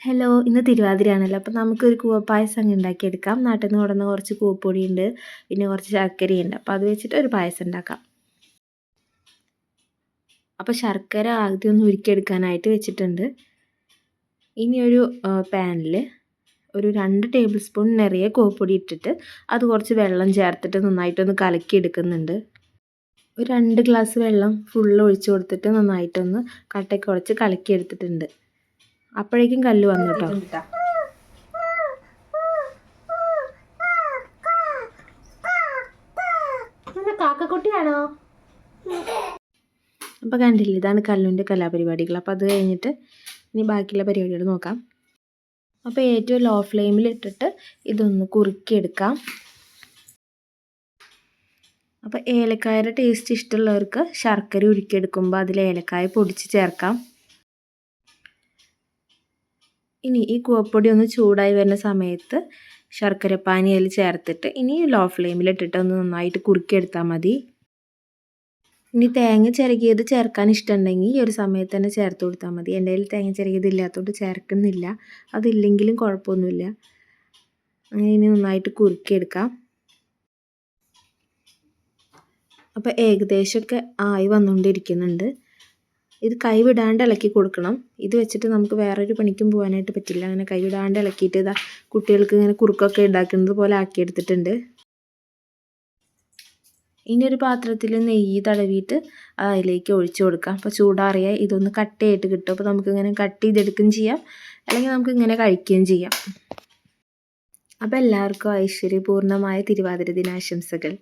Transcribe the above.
Hello, ഇന്ന് തിരുവാതിരയാണല്ലോ. അപ്പോൾ നമുക്കൊരു കൂവപ്പായസം അങ്ങ് ഉണ്ടാക്കിയെടുക്കാം. നാട്ടിൽ നിന്ന് കൊണ്ടുവന്ന കുറച്ച് കൂവപ്പൊടിയുണ്ട്, പിന്നെ കുറച്ച് ശർക്കരയുണ്ട്. അപ്പോൾ അത് വെച്ചിട്ട് ഒരു പായസം ഉണ്ടാക്കാം. അപ്പോൾ ശർക്കര ആദ്യം ഒന്ന് ഉരുക്കിയെടുക്കാനായിട്ട് വെച്ചിട്ടുണ്ട്. ഇനി ഒരു പാനിൽ ഒരു 2 ടേബിൾ സ്പൂൺ നിറയെ കൂവപ്പൊടി ഇട്ടിട്ട് അത് കുറച്ച് വെള്ളം ചേർത്തിട്ട് നന്നായിട്ടൊന്ന് കലക്കിയെടുക്കുന്നുണ്ട്. ഒരു 2 ഗ്ലാസ് വെള്ളം ഫുള്ള് ഒഴിച്ച് കൊടുത്തിട്ട് നന്നായിട്ടൊന്ന് കട്ടയ്ക്ക് കുഴച്ച് കലക്കിയെടുത്തിട്ടുണ്ട്. അപ്പോഴേക്കും കല്ല് വന്നു കേട്ടോ. കാക്കക്കുട്ടിയാണോ? അപ്പോൾ കണ്ടില്ലേ, ഇതാണ് കല്ലുൻ്റെ കലാപരിപാടികൾ. അപ്പോൾ അത് കഴിഞ്ഞിട്ട് ഇനി ബാക്കിയുള്ള പരിപാടികൾ നോക്കാം. അപ്പോൾ ഏറ്റവും ലോ ഫ്ലെയിമിൽ ഇട്ടിട്ട് ഇതൊന്ന് കുറുക്കിയെടുക്കാം. അപ്പോൾ ഏലക്കായയുടെ ടേസ്റ്റ് ഇഷ്ടമുള്ളവർക്ക് ശർക്കര ഉരുക്കിയെടുക്കുമ്പോൾ അതിൽ ഏലക്കായ പൊടിച്ച് ചേർക്കാം. ഇനി ഈ കൂവപ്പൊടി ഒന്ന് ചൂടായി വരുന്ന സമയത്ത് ശർക്കരപ്പാനി അതിൽ ചേർത്തിട്ട് ഇനി ലോ ഫ്ലെയിമിലിട്ടിട്ട് ഒന്ന് നന്നായിട്ട് കുറുക്കിയെടുത്താൽ മതി. ഇനി തേങ്ങ ചിരകിയത് ചേർക്കാൻ ഇഷ്ടമുണ്ടെങ്കിൽ ഈ ഒരു സമയത്ത് തന്നെ ചേർത്ത് കൊടുത്താൽ മതി. എൻ്റെ കയ്യിൽ തേങ്ങ ചിരകിയത് ഇല്ലാത്തതുകൊണ്ട് ചേർക്കുന്നില്ല. അതില്ലെങ്കിലും കുഴപ്പമൊന്നുമില്ല. അങ്ങനെ ഇനി നന്നായിട്ട് കുറുക്കിയെടുക്കാം. അപ്പോൾ ഏകദേശമൊക്കെ ആയി വന്നുകൊണ്ടിരിക്കുന്നുണ്ട്. ഇത് കൈവിടാണ്ട് ഇളക്കി കൊടുക്കണം. ഇത് വെച്ചിട്ട് നമുക്ക് വേറൊരു പണിക്കും പോകാനായിട്ട് പറ്റില്ല. അങ്ങനെ കൈവിടാണ്ട് ഇളക്കിയിട്ട് ഇതാ കുട്ടികൾക്ക് ഇങ്ങനെ കുറുക്കൊക്കെ ഉണ്ടാക്കുന്നത് പോലെ ആക്കിയെടുത്തിട്ടുണ്ട്. ഇനി ഒരു പാത്രത്തിൽ നെയ്യ് തടവിയിട്ട് അതിലേക്ക് ഒഴിച്ചു കൊടുക്കാം. അപ്പോൾ ചൂടാറിയാൽ ഇതൊന്ന് കട്ടയായിട്ട് കിട്ടും. അപ്പോൾ നമുക്കിങ്ങനെ കട്ട് ചെയ്തെടുക്കുകയും ചെയ്യാം, അല്ലെങ്കിൽ നമുക്ക് ഇങ്ങനെ കഴിക്കുകയും ചെയ്യാം. അപ്പോൾ എല്ലാവർക്കും ഐശ്വര്യപൂർണ്ണമായ തിരുവാതിര ദിനാശംസകൾ.